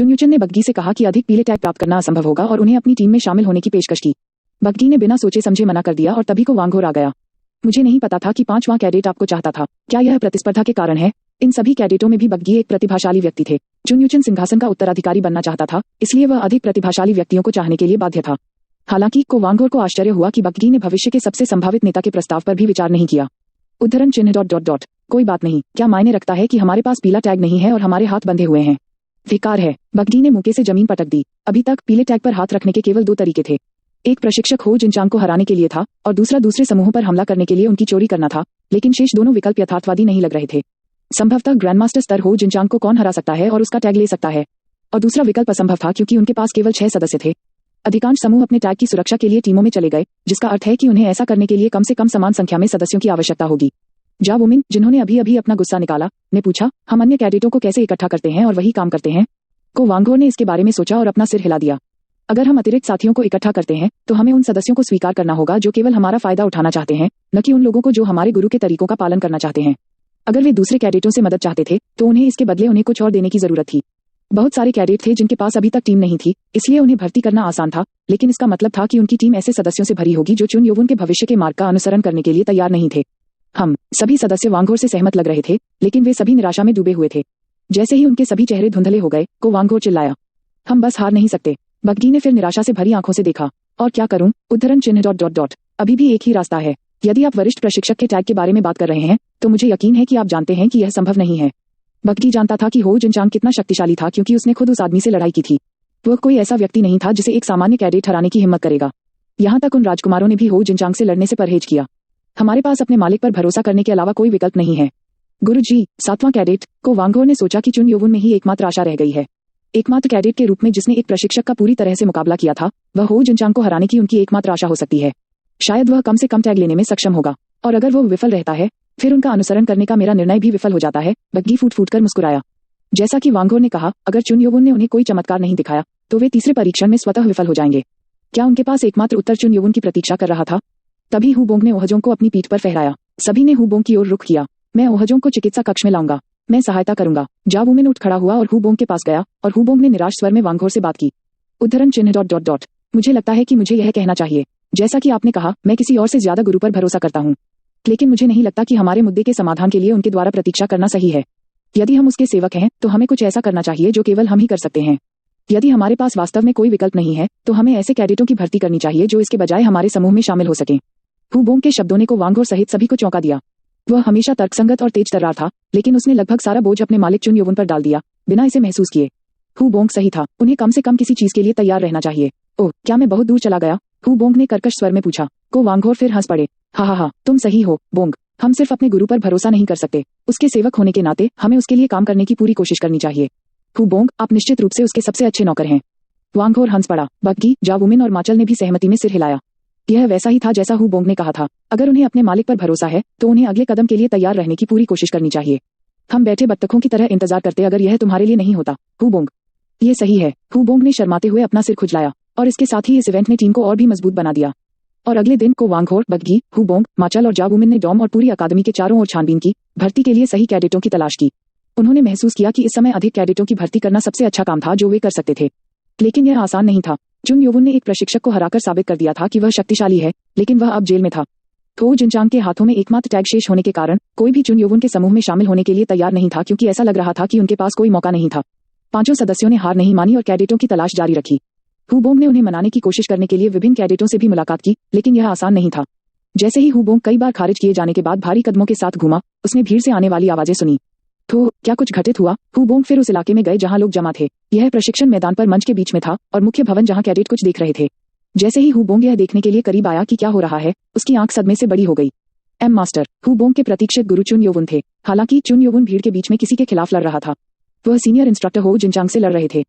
चुनयुचन ने बग्गी से कहा कि अधिक पीले टैग प्राप्त करना असंभव होगा और उन्हें अपनी टीम में शामिल होने की पेशकश की। बग्गी ने बिना सोचे समझे मना कर दिया और तभी को वांगहोर आ गया। मुझे नहीं पता था कि 5वां कैडेट आपको चाहता था। क्या यह प्रतिस्पर्धा के कारण है? इन सभी कैडेटों में भी बग्गी एक प्रतिभाशाली व्यक्ति थे। चुनयुचन सिंहासन का उत्तराधिकारी बनना चाहता था, इसलिए वह अधिक प्रतिभाशाली व्यक्तियों को चाहने के लिए बाध्य था। हालांकि को वांगहोर को आश्चर्य हुआ कि बग्गी ने भविष्य के सबसे संभावित नेता के प्रस्ताव पर भी विचार नहीं किया। उद्धरण चिन्ह ... कोई बात नहीं, क्या मायने रखता है कि हमारे पास पीला टैग नहीं है और हमारे हाथ बंधे हुए हैं। धिक्कार है। बग्गी ने मुक्के से जमीन पटक दी। अभी तक पीले टैग पर हाथ रखने के केवल 2 तरीके थे। एक प्रशिक्षक हो जिनचांग को हराने के लिए था और दूसरा दूसरे समूहों पर हमला करने के लिए उनकी चोरी करना था, लेकिन शेष दोनों विकल्प यथार्थवादी नहीं लग रहे थे। संभवतः ग्रैंडमास्टर स्तर हो जिनचांग को कौन हरा सकता है और उसका टैग ले सकता है, और दूसरा विकल्प असंभव था क्योंकि उनके पास केवल 6 सदस्य थे। अधिकांश समूह अपने टैग की सुरक्षा के लिए टीमों में चले गए, जिसका अर्थ है कि उन्हें ऐसा करने के लिए कम से कम समान संख्या में सदस्यों की आवश्यकता होगी। जा वुमिन, जिन्होंने अभी अपना गुस्सा निकाला, ने पूछा, हम अन्य कैडेटों को कैसे इकट्ठा करते हैं और वही काम करते हैं? को वांगहोर ने इसके बारे में सोचा और अपना सिर हिला दिया। अगर हम अतिरिक्त साथियों को इकट्ठा करते हैं तो हमें उन सदस्यों को स्वीकार करना होगा जो केवल हमारा फायदा उठाना चाहते हैं, न कि उन लोगों को जो हमारे गुरु के तरीकों का पालन करना चाहते हैं। अगर वे दूसरे कैडेटों से मदद चाहते थे तो उन्हें इसके बदले उन्हें कुछ और देने की जरूरत थी। बहुत सारे कैडेट थे जिनके पास अभी तक टीम नहीं थी, इसलिए उन्हें भर्ती करना आसान था, लेकिन इसका मतलब था कि उनकी टीम ऐसे सदस्यों से भरी होगी जो चुनयुवुन के भविष्य के मार्ग का अनुसरण करने के लिए तैयार नहीं थे। हम सभी सदस्य वांगहोर से सहमत लग रहे थे, लेकिन वे सभी निराशा में डूबे हुए थे। जैसे ही उनके सभी चेहरे धुंधले हो गए, को वांगहोर चिल्लाया, हम बस हार नहीं सकते। बग्गी ने फिर निराशा से भरी आंखों से देखा। और क्या करूं? उद्धरण चिन्ह ... अभी भी एक ही रास्ता है। यदि आप वरिष्ठ प्रशिक्षक के टैग के बारे में बात कर रहे हैं तो मुझे यकीन है कि आप जानते हैं कि यह संभव नहीं है। बग्गी जानता था कि हो जिनचांग कितना शक्तिशाली था क्योंकि उसने खुद उस आदमी से लड़ाई की थी। वह कोई ऐसा व्यक्ति नहीं था जिसे एक सामान्य कैडेट हराने की हिम्मत करेगा। यहाँ तक उन राजकुमारों ने भी हो जिनचांग से लड़ने से परहेज किया। हमारे पास अपने मालिक पर भरोसा करने के अलावा कोई विकल्प नहीं है। गुरुजी, 7वां कैडेट, को वांगहोर ने सोचा कि चुनयुवुन में ही एकमात्र आशा रह गई है। एकमात्र कैडेट के रूप में जिसने एक प्रशिक्षक का पूरी तरह से मुकाबला किया था, वह हो जिनचांग को हराने की उनकी एकमात्र आशा हो सकती है। शायद वह कम से कम टैग लेने में सक्षम होगा, और अगर वो विफल रहता है, फिर उनका अनुसरण करने का मेरा निर्णय भी विफल हो जाता है। बग्गी फूट कर मुस्कुराया। जैसा कि वांगहोर ने कहा, अगर चुनयुवुन ने उन्हें कोई चमत्कार नहीं दिखाया तो वे तीसरे परीक्षण में स्वतः विफल हो जाएंगे। क्या उनके पास एकमात्र उत्तर चुनयुवुन की प्रतीक्षा कर रहा था? तभी हुबोंग ने ओहजोंग को अपनी पीठ पर फहराया। सभी ने हुबोंग की ओर रुख किया। मैं ओहजोंग को चिकित्सा कक्ष में लाऊंगा, मैं सहायता करूंगा। जा वुमिन उठ खड़ा हुआ और हुबोंग के पास गया, और हुबोंग ने निराश स्वर में वांगहोर से बात की। उद्धरण चिन्ह ... मुझे लगता है कि मुझे यह कहना चाहिए। जैसा कि आपने कहा, मैं किसी और से ज्यादा गुरु पर भरोसा करता हूँ, लेकिन मुझे नहीं लगता कि हमारे मुद्दे के समाधान के लिए उनके द्वारा प्रतीक्षा करना सही है। यदि हम उसके सेवक हैं तो हमें कुछ ऐसा करना चाहिए जो केवल हम ही कर सकते हैं। यदि हमारे पास वास्तव में कोई विकल्प नहीं है तो हमें ऐसे कैडेटों की भर्ती करनी चाहिए जो इसके बजाय हमारे समूह में शामिल हो सकें। हुबोंग के शब्दों ने को वांगहोर सहित सभी को चौंका दिया। वह हमेशा तर्कसंगत और तेज तर्रार था, लेकिन उसने लगभग सारा बोझ अपने मालिक चुनयुवुन पर डाल दिया, बिना इसे महसूस किए। हुबोंग सही था, उन्हें कम से कम किसी चीज के लिए तैयार रहना चाहिए। ओह, क्या मैं बहुत दूर चला गया? हुबोंग ने कर्कश स्वर में पूछा। को वांगहोर फिर हंस पड़े। हा, तुम सही हो, बोंग। हम सिर्फ अपने गुरु पर भरोसा नहीं कर सकते, उसके सेवक होने के नाते हमें उसके लिए काम करने की पूरी कोशिश करनी चाहिए। हुबोंग, आप निश्चित रूप से उसके सबसे अच्छे नौकर हैं। वांगहोर हंस पड़ा। बग्गी, जा वुमिन और माचल ने भी सहमति में सिर हिलाया। यह वैसा ही था जैसा हुबोंग ने कहा था। अगर उन्हें अपने मालिक पर भरोसा है तो उन्हें अगले कदम के लिए तैयार रहने की पूरी कोशिश करनी चाहिए। हम बैठे बत्तखों की तरह इंतजार करते अगर यह तुम्हारे लिए नहीं होता। हुबोंग, ये सही है। हुबोंग ने शर्माते हुए अपना सिर खुजलाया, और इसके साथ ही इस इवेंट ने टीम को और भी मजबूत बना दिया। और अगले दिन को वांगहोर, बग्गी, हुबोंग, माचल और जा वुमिन ने डॉम और पूरी अकादमी के चारों ओर छानबीन की, भर्ती के लिए सही कैडेटों की तलाश की। उन्होंने महसूस किया कि इस समय अधिक कैडेटों की भर्ती करना सबसे अच्छा काम था जो वे कर सकते थे, लेकिन यह आसान नहीं था। चुनयुवुन ने एक प्रशिक्षक को हराकर साबित कर दिया था कि वह शक्तिशाली है, लेकिन वह अब जेल में था। हो जिनचांग के हाथों में एकमात्र टैग शेष होने के कारण कोई भी चुनयुवुन के समूह में शामिल होने के लिए तैयार नहीं था, क्योंकि ऐसा लग रहा था कि उनके पास कोई मौका नहीं था। 5 सदस्यों ने हार नहीं मानी और कैडेटों की तलाश जारी रखी। हुबोंग ने उन्हें मनाने की कोशिश करने के लिए विभिन्न कैडेटों से भी मुलाकात की, लेकिन यह आसान नहीं था। जैसे ही हुबोंग कई बार खारिज किए जाने के बाद भारी कदमों के साथ घूमा, उसने भीड़ से आने वाली आवाजें सुनी। तो क्या कुछ घटित हुआ? हुबोंग फिर उस इलाके में गए जहां लोग जमा थे। यह प्रशिक्षण मैदान पर मंच के बीच में था और मुख्य भवन जहां कैडेट कुछ देख रहे थे। जैसे ही हुबोंग यह देखने के लिए करीब आया कि क्या हो रहा है, उसकी आंख सदमे से बड़ी हो गई। मास्टर, हुबोंग के प्रतीक्षित गुरु चुनयुवुन थे। हालांकि चुनयुवुन भीड़ के बीच में किसी के खिलाफ लड़ रहा था। वह सीनियर इंस्ट्रक्टर हो जिनचांग से लड़ रहे थे।